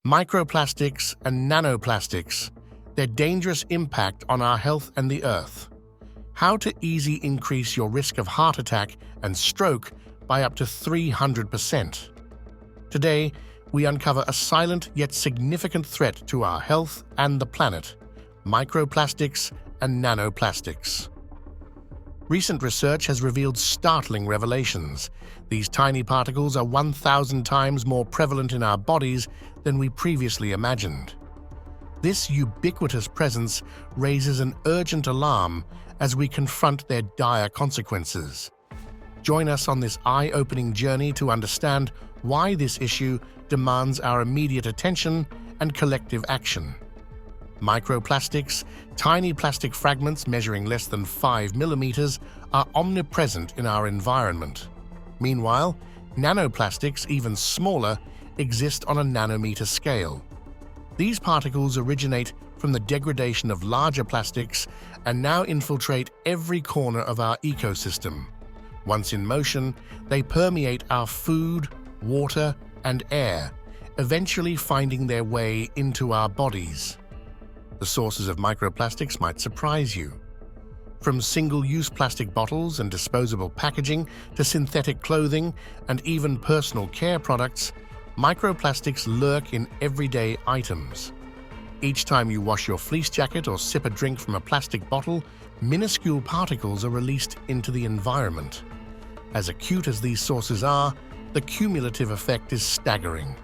Microplastics and nanoplastics, their dangerous impact on our health and the Earth. How to easily increase your risk of heart attack and stroke by up to 300%. Today, we uncover a silent yet significant threat to our health and the planet: microplastics and nanoplastics. Recent research has revealed startling revelations. These tiny particles are 1,000 times more prevalent in our bodies than we previously imagined. This ubiquitous presence raises an urgent alarm as we confront their dire consequences. Join us on this eye-opening journey to understand why this issue demands our immediate attention and collective action. Microplastics, tiny plastic fragments measuring less than 5 millimeters, are omnipresent in our environment. Meanwhile, nanoplastics, even smaller, exist on a nanometer scale. These particles originate from the degradation of larger plastics and now infiltrate every corner of our ecosystem. Once in motion, they permeate our food, water, and air, eventually finding their way into our bodies. The sources of microplastics might surprise you. From single-use plastic bottles and disposable packaging to synthetic clothing and even personal care products, microplastics lurk in everyday items. Each time you wash your fleece jacket or sip a drink from a plastic bottle, minuscule particles are released into the environment. As acute as these sources are, the cumulative effect is staggering.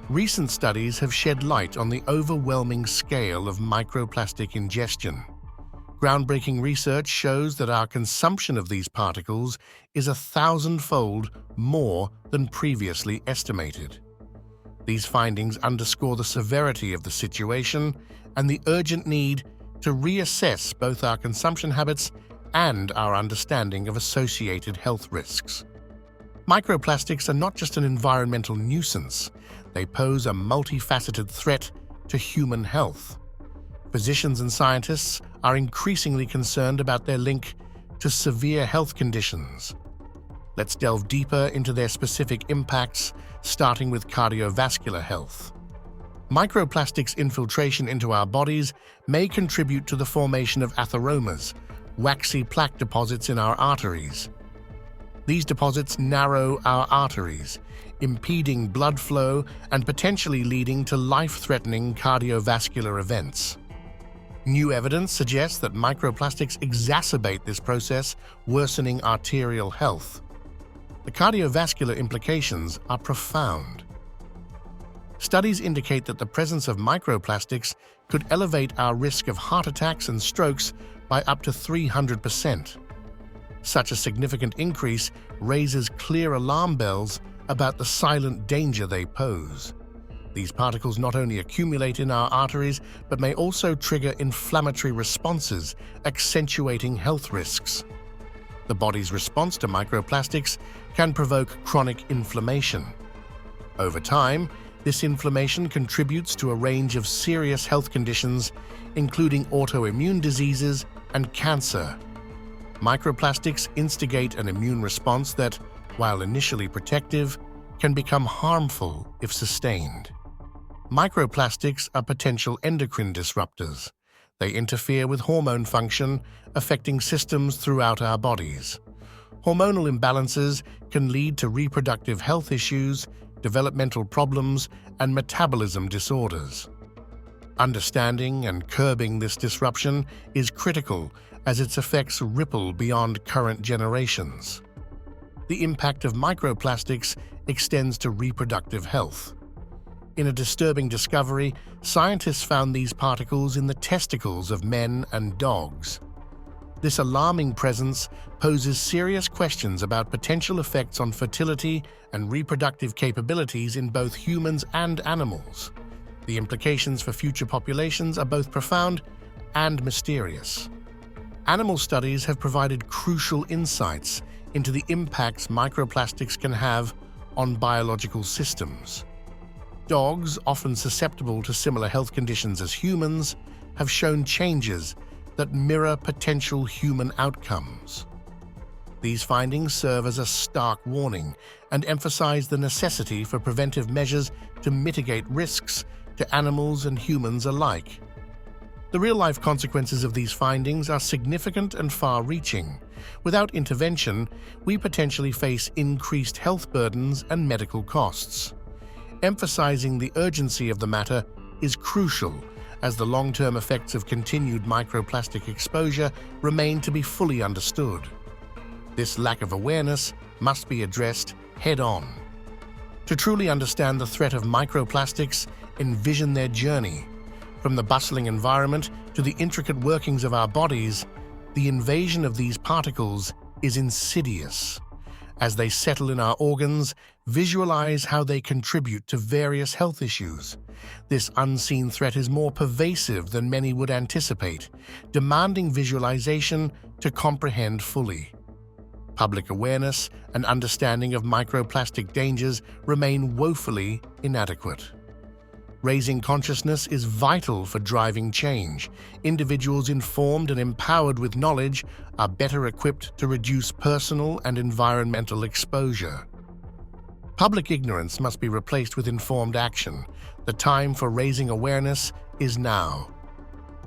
Recent studies have shed light on the overwhelming scale of microplastic ingestion. Groundbreaking research shows that our consumption of these particles is 1,000-fold more than previously estimated. These findings underscore the severity of the situation and the urgent need to reassess both our consumption habits and our understanding of associated health risks. Microplastics are not just an environmental nuisance. They pose a multifaceted threat to human health. Physicians and scientists are increasingly concerned about their link to severe health conditions. Let's delve deeper into their specific impacts, starting with cardiovascular health. Microplastics' infiltration into our bodies may contribute to the formation of atheromas, waxy plaque deposits in our arteries. These deposits narrow our arteries, impeding blood flow and potentially leading to life-threatening cardiovascular events. New evidence suggests that microplastics exacerbate this process, worsening arterial health. The cardiovascular implications are profound. Studies indicate that the presence of microplastics could elevate our risk of heart attacks and strokes by up to 300%. Such a significant increase raises clear alarm bells about the silent danger they pose. These particles not only accumulate in our arteries, but may also trigger inflammatory responses, accentuating health risks. The body's response to microplastics can provoke chronic inflammation. Over time, this inflammation contributes to a range of serious health conditions, including autoimmune diseases and cancer. Microplastics instigate an immune response that, while initially protective, can become harmful if sustained. Microplastics are potential endocrine disruptors. They interfere with hormone function, affecting systems throughout our bodies. Hormonal imbalances can lead to reproductive health issues, developmental problems, and metabolism disorders. Understanding and curbing this disruption is critical as its effects ripple beyond current generations. The impact of microplastics extends to reproductive health. In a disturbing discovery, scientists found these particles in the testicles of men and dogs. This alarming presence poses serious questions about potential effects on fertility and reproductive capabilities in both humans and animals. The implications for future populations are both profound and mysterious. Animal studies have provided crucial insights into the impacts microplastics can have on biological systems. Dogs, often susceptible to similar health conditions as humans, have shown changes that mirror potential human outcomes. These findings serve as a stark warning and emphasize the necessity for preventive measures to mitigate risks to animals and humans alike. The real-life consequences of these findings are significant and far-reaching. Without intervention, we potentially face increased health burdens and medical costs. Emphasizing the urgency of the matter is crucial, as the long-term effects of continued microplastic exposure remain to be fully understood. This lack of awareness must be addressed head-on. To truly understand the threat of microplastics, envision their journey. From the bustling environment to the intricate workings of our bodies, the invasion of these particles is insidious. As they settle in our organs, visualize how they contribute to various health issues. This unseen threat is more pervasive than many would anticipate, demanding visualization to comprehend fully. Public awareness and understanding of microplastic dangers remain woefully inadequate. Raising consciousness is vital for driving change. Individuals informed and empowered with knowledge are better equipped to reduce personal and environmental exposure. Public ignorance must be replaced with informed action. The time for raising awareness is now.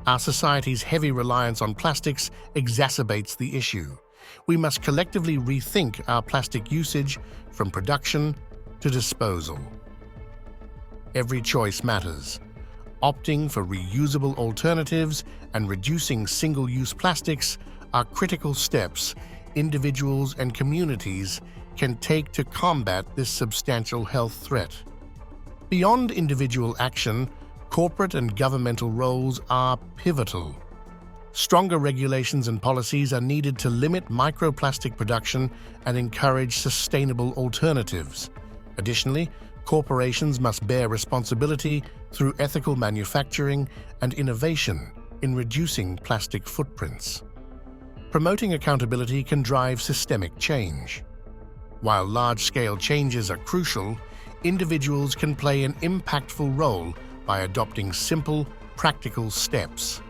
Our society's heavy reliance on plastics exacerbates the issue. We must collectively rethink our plastic usage from production to disposal. Every choice matters. Opting for reusable alternatives and reducing single-use plastics are critical steps individuals and communities can take to combat this substantial health threat. Beyond individual action, corporate and governmental roles are pivotal. Stronger regulations and policies are needed to limit microplastic production and encourage sustainable alternatives. Additionally, corporations must bear responsibility through ethical manufacturing and innovation in reducing plastic footprints. Promoting accountability can drive systemic change. While large-scale changes are crucial, individuals can play an impactful role by adopting simple, practical steps.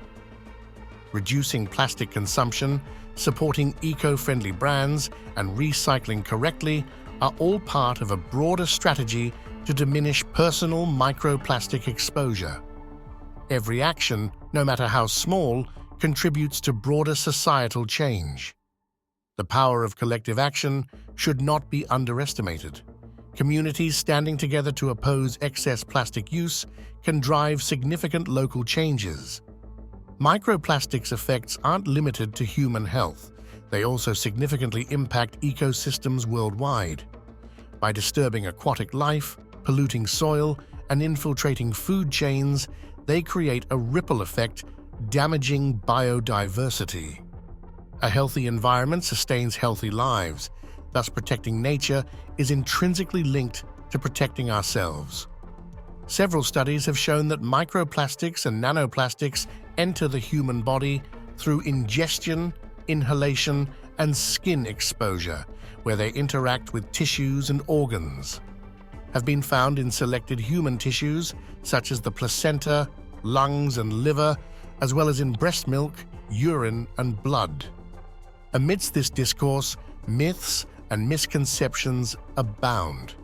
Reducing plastic consumption, supporting eco-friendly brands, and recycling correctly are all part of a broader strategy to diminish personal microplastic exposure. Every action, no matter how small, contributes to broader societal change. The power of collective action should not be underestimated. Communities standing together to oppose excess plastic use can drive significant local changes. Microplastics' effects aren't limited to human health. They also significantly impact ecosystems worldwide. By disturbing aquatic life, polluting soil, and infiltrating food chains, they create a ripple effect, damaging biodiversity. A healthy environment sustains healthy lives, thus protecting nature is intrinsically linked to protecting ourselves. Several studies have shown that microplastics and nanoplastics enter the human body through ingestion, inhalation, and skin exposure, where they interact with tissues and organs. Have been found in selected human tissues, such as the placenta, lungs, and liver, as well as in breast milk, urine, and blood. Amidst this discourse, myths and misconceptions abound.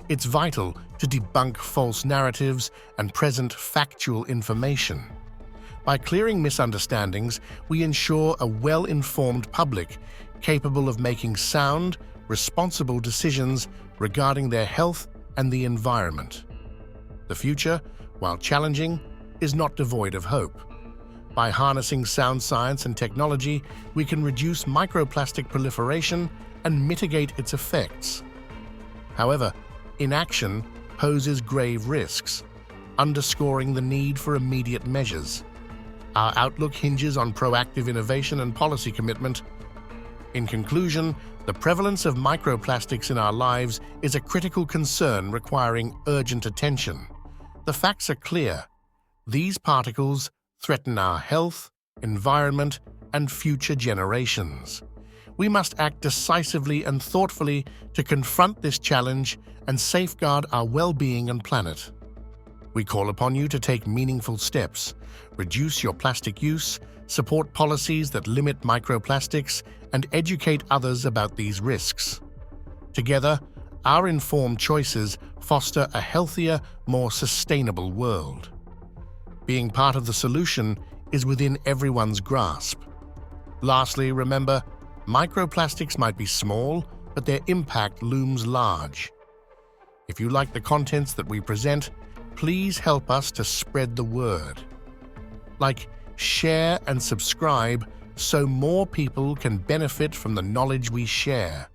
It's vital to debunk false narratives and present factual information. By clearing misunderstandings, we ensure a well-informed public capable of making sound, responsible decisions regarding their health and the environment. The future, while challenging, is not devoid of hope. By harnessing sound science and technology, we can reduce microplastic proliferation and mitigate its effects. However, inaction poses grave risks, underscoring the need for immediate measures. Our outlook hinges on proactive innovation and policy commitment. In conclusion, the prevalence of microplastics in our lives is a critical concern requiring urgent attention. The facts are clear. These particles threaten our health, environment, and future generations. We must act decisively and thoughtfully to confront this challenge and safeguard our well-being and planet. We call upon you to take meaningful steps, reduce your plastic use, support policies that limit microplastics, and educate others about these risks. Together, our informed choices foster a healthier, more sustainable world. Being part of the solution is within everyone's grasp. Lastly, remember, microplastics might be small, but their impact looms large. If you like the contents that we present, please help us to spread the word. Like, share and subscribe so more people can benefit from the knowledge we share.